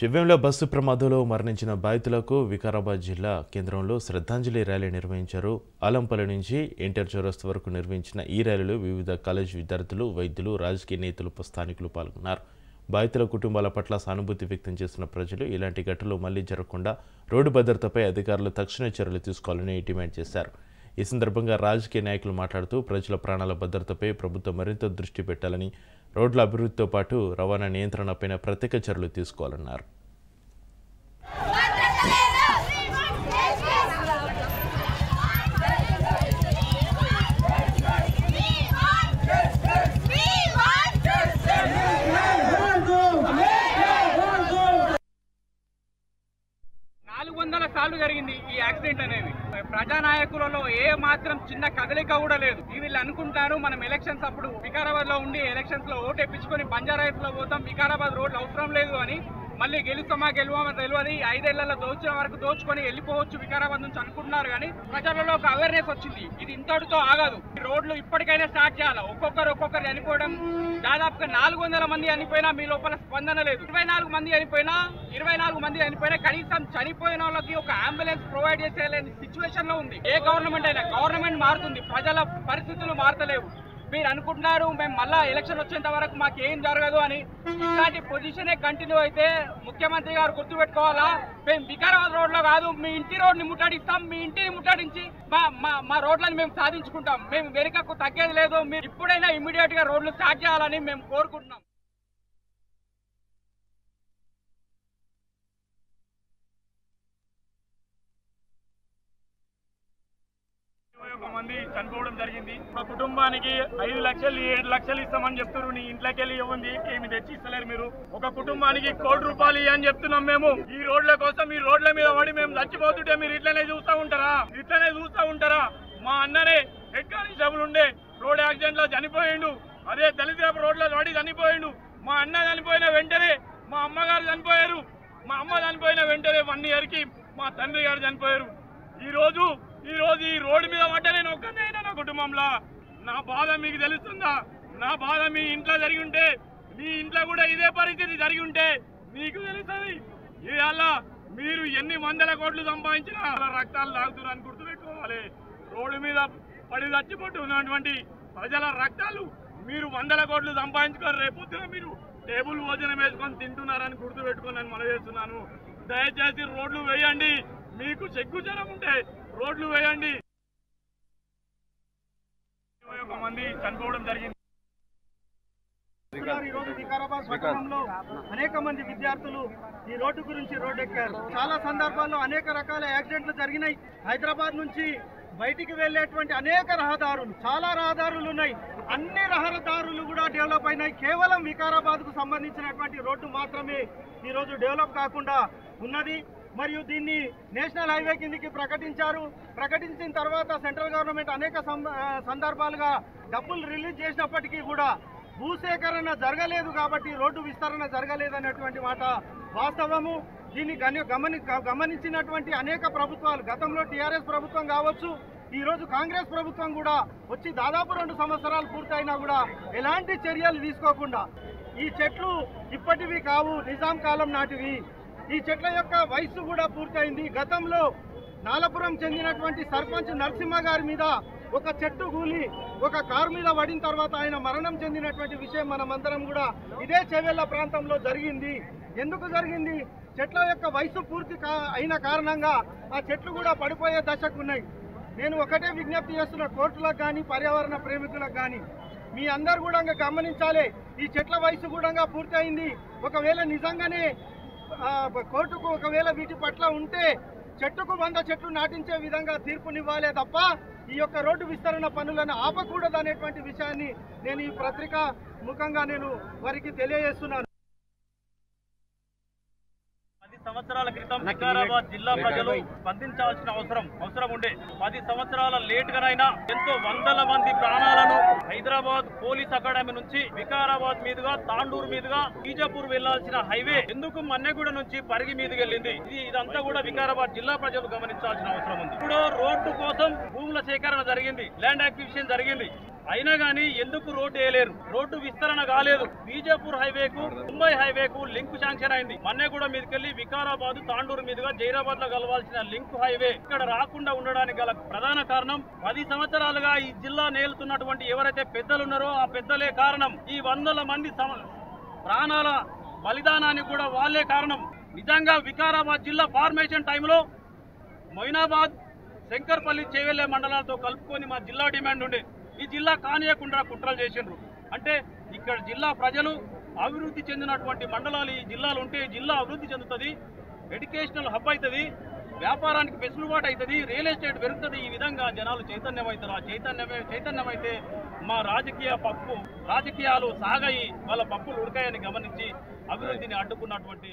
శివ్యంలో bus ప్రమాదంలో మరణించిన బాధితులకు వికారాబాద్ జిల్లా కేంద్రంలో శ్రద్ధాంజలి ర్యాలీ నిర్వహించారు. ఆలంపల్లి నుంచి ఎన్టీఆర్ చౌరస్తా వరకు నిర్వహించిన ఈ ర్యాలీలో వివిధ కాలేజ్ విద్యార్థులు, వైద్యులు, రాజకీయ నేతలు, స్థానికులు పాల్గొన్నారు. బాధితుల కుటుంబాల పట్ల సానుభూతి వ్యక్తం చేసిన ప్రజలు ఇలాంటి ఘటనలు మళ్లీ జరగకుండా రోడ్డు భద్రతపై అధికారులు తక్షణ చర్యలు తీసుకోవాలని డిమాండ్ చేశారు. ఈ సందర్భంగా రాజకీయ నాయకులు మాట్లాడుతూ ప్రజల ప్రాణాల భద్రతపై ప్రభుత్వం మరింత దృష్టి పెట్టాలని, రోడ్ల అభివృద్ధితో పాటు రవాణా నియంత్రణపైన ప్రత్యేక చర్యలు తీసుకోవాలన్నారు. సార్లు జరిగింది ఈ యాక్సిడెంట్ అనేది. ప్రజానాయకులలో ఏ మాత్రం చిన్న కదలిక కూడా లేదు. వీళ్ళు అనుకుంటారు మనం ఎలక్షన్స్ అప్పుడు వికారాబాద్ లో ఉండి ఎలక్షన్స్ లో ఓటు ఎప్పించుకొని బంజారాహిల్స్ లో పోతాం, వికారాబాద్ రోడ్లు అవసరం లేదు అని, మళ్ళీ గెలుస్తామా గెలవమని తెలియదు, 5 ఏళ్లలో దోచిన వరకు దోచుకొని వెళ్ళిపోవచ్చు వికారాబాద్ నుంచి అనుకుంటున్నారు. కానీ ప్రజలలో ఒక అవేర్నెస్ వచ్చింది, ఇది ఇంతటితో ఆగదు, రోడ్లు ఇప్పటికైనా స్టార్ట్ చేయాలి. ఒక్కొక్కరు చనిపోవడం, దాదాపుగా 400 మంది చనిపోయినా మీ లోపల స్పందన లేదు. 24 మంది చనిపోయినా కనీసం చనిపోయిన వాళ్ళకి ఒక అంబులెన్స్ ప్రొవైడ్ చేసేలేని సిచ్యువేషన్ లో ఉంది. ఏ గవర్నమెంట్ అయినా, గవర్నమెంట్ మారుతుంది, ప్రజల పరిస్థితులు మారతలేవు. మీరు అనుకుంటున్నారు మేము మళ్ళా ఎలక్షన్ వచ్చేంత వరకు మాకు ఏం జరగదు అని. ఇట్లాంటి పొజిషనే కంటిన్యూ అయితే ముఖ్యమంత్రి గారు గుర్తుపెట్టుకోవాలా, మేము వికారాబాద్ రోడ్ లో కాదు మీ ఇంటి రోడ్ని ముట్టడిస్తాం, మీ ఇంటిని ముట్టడించి మా రోడ్లను మేము సాధించుకుంటాం. మేము వెనుకకు తగ్గేది లేదు. మీరు ఇప్పుడైనా ఇమ్మీడియట్ గా రోడ్లు స్టార్ట్ చేయాలని మేము కోరుకుంటున్నాం. మంది చనిపోవడం జరిగింది. ఒక కుటుంబానికి 5 లక్షలు 7 లక్షలు ఇస్తామని చెప్తున్నారు. నీ ఇంట్లోకి వెళ్ళి ఇవ్వండి, ఏమి తెచ్చి ఇస్తలేరు మీరు. ఒక కుటుంబానికి 1 కోటి రూపాయలు అని చెప్తున్నాం మేము. ఈ రోడ్ల కోసం ఈ రోడ్ల మీద పడి మేము చచ్చిపోతుంటే మీరు ఇట్లనే చూస్తూ ఉంటారా? మా అన్ననే హెడ్ కానిస్టేబుల్ ఉండే రోడ్ యాక్సిడెంట్ లో చనిపోయిండు. అదే దళిత రోడ్ల పడి చనిపోయిండు. మా అన్న చనిపోయిన వెంటనే మా అమ్మగారు చనిపోయారు. మా అమ్మ చనిపోయిన వెంటనే 1 year కి మా తండ్రి గారు చనిపోయారు. ఈ రోజు ఈ రోడ్డు మీద పడ్డ నేను ఒక్కనే నా కుటుంబంలో. నా బాధ మీకు తెలుస్తుందా? నా బాధ మీ ఇంట్లో జరిగి ఉంటే, మీ ఇంట్లో కూడా ఇదే పరిస్థితి జరిగి ఉంటే మీకు తెలుస్తుంది. ఇవాళ మీరు ఎన్ని 100 కోట్లు సంపాదించినా రక్తాలు తాగుతున్నారని గుర్తుపెట్టుకోవాలి. రోడ్డు మీద పడి చచ్చిపోతున్నటువంటి ప్రజల రక్తాలు మీరు 100 కోట్లు సంపాదించుకొని రేపొద్దున మీరు టేబుల్ భోజనం వేసుకొని తింటున్నారని గుర్తుపెట్టుకొని మనం చేస్తున్నాను. దయచేసి రోడ్లు వేయండి. మీకు సిగ్గుజనం ఉంటే రోడ్లు వేయండి. 21 మంది చనిపోవడం జరిగింది. ఈరోజు వికారాబాద్ పట్టణంలో అనేక మంది విద్యార్థులు ఈ రోడ్డు గురించి రోడ్డెక్కారు. చాలా సందర్భాల్లో అనేక రకాల యాక్సిడెంట్లు జరిగినాయి. హైదరాబాద్ నుంచి బయటికి వెళ్లేటువంటి అనేక రహదారులు, చాలా రహదారులు ఉన్నాయి. అన్ని రహదారులు కూడా డెవలప్ అయినాయి. కేవలం వికారాబాద్ కు సంబంధించినటువంటి రోడ్డు మాత్రమే ఈరోజు డెవలప్ కాకుండా ఉన్నది. మరియు దీన్ని నేషనల్ హైవే కిందికి ప్రకటించారు. ప్రకటించిన తర్వాత సెంట్రల్ గవర్నమెంట్ అనేక సందర్భాలుగా డబ్బులు రిలీజ్ చేసినప్పటికీ కూడా భూసేకరణ జరగలేదు, కాబట్టి రోడ్డు విస్తరణ జరగలేదనేటువంటి మాట వాస్తవము. దీన్ని గమనించినటువంటి అనేక ప్రభుత్వాలు, గతంలో టీఆర్ఎస్ ప్రభుత్వం కావచ్చు, ఈరోజు కాంగ్రెస్ ప్రభుత్వం కూడా వచ్చి దాదాపు 2 సంవత్సరాలు పూర్తయినా కూడా ఎలాంటి చర్యలు తీసుకోకుండా, ఈ చెట్లు ఇప్పటివి కావు, నిజాం కాలం నాటివి. ఈ చెట్ల యొక్క వయసు కూడా పూర్తయింది. గతంలో నాలపురం చెందినటువంటి సర్పంచ్ నరసింహ గారి మీద ఒక చెట్టు కూలి ఒక కారు మీద పడిన తర్వాత ఆయన మరణం చెందినటువంటి విషయం మనమందరం కూడా ఇదే చేవెళ్ల ప్రాంతంలో జరిగింది. ఎందుకు జరిగింది? చెట్ల యొక్క వయసు పూర్తి అయిన కారణంగా ఆ చెట్లు కూడా పడిపోయే దశకున్నాయి. నేను ఒకటే విజ్ఞప్తి చేస్తున్న కోర్టులకు కానీ పర్యావరణ ప్రేమికులకు కానీ, మీ అందరు కూడా గమనించాలి, ఈ చెట్ల వయసు కూడా పూర్తి అయింది. ఒకవేళ నిజంగానే కోర్టుకు ఒకవేళ వీటి పట్ల ఉంటే చెట్టుకు 100 చెట్లు నాటించే విధంగా తీర్పునివ్వాలే తప్ప ఈ యొక్క రోడ్డు విస్తరణ పనులను ఆపకూడదు అనేటువంటి విషయాన్ని నేను ఈ పత్రిక ముఖంగా నేను వారికి తెలియజేస్తున్నాను. 10 సంవత్సరాల క్రితం వికారాబాద్ జిల్లా ప్రజలు స్పందించాల్సిన అవసరం ఉండే. 10 సంవత్సరాల లేట్ గానైనా ఎంతో 100 మంది ప్రాణాలను హైదరాబాద్ పోలీస్ అకాడమీ నుంచి వికారాబాద్ మీదుగా తాండూరు మీదుగా బీజాపూర్ వెళ్లాల్సిన హైవే ఎందుకు మన్నెగూడ నుంచి పరిగి మీదుగా వెళ్ళింది? ఇదంతా కూడా వికారాబాద్ జిల్లా ప్రజలు గమనించాల్సిన అవసరం ఉంది. ఇప్పుడు రోడ్డు కోసం భూముల సేకరణ జరిగింది, ల్యాండ్ అక్విజిషన్ జరిగింది. అయినా గానీ ఎందుకు రోడ్డు వేయలేరు? రోడ్డు విస్తరణ కాలేదు. బీజాపూర్ హైవేకు ముంబై హైవేకు లింక్ శాంక్షన్ అయింది. మన్నెగూడ మీదకెళ్లి వికారాబాద్ తాండూరు మీదుగా జైరాబాద్ లో కలవాల్సిన లింక్ హైవే ఇక్కడ రాకుండా ఉండడానికి గల ప్రధాన కారణం 10 సంవత్సరాలుగా ఈ జిల్లా నేలుతున్నటువంటి ఎవరైతే పెద్దలు ఉన్నారో ఆ పెద్దలే కారణం. ఈ వందల మంది ప్రాణాల బలిదానానికి కూడా వాళ్ళే కారణం. నిజంగా వికారాబాద్ జిల్లా ఫార్మేషన్ టైంలో మొయినాబాద్ శంకర్పల్లి చేవెళ్లే మండలాలతో కలుపుకొని మా జిల్లా డిమాండ్ ఉండే. ఈ జిల్లా కానియకుండా కుట్రలు చేసిండ్రు. అంటే ఇక్కడ జిల్లా ప్రజలు అభివృద్ధి చెందినటువంటి మండలాలు ఈ జిల్లాలు ఉంటే జిల్లా అభివృద్ధి చెందుతుంది, ఎడ్యుకేషనల్ హబ్ అవుతుంది, వ్యాపారానికి వెసులుబాటు అవుతుంది, రియల్ ఎస్టేట్ పెరుగుతుంది. ఈ విధంగా జనాలు చైతన్యమవుతారు. ఆ చైతన్యమైతే మా రాజకీయాలు సాగాయి, వాళ్ళ పప్పులు ఉడకాయని గమనించి అభివృద్ధిని అడ్డుకున్నటువంటి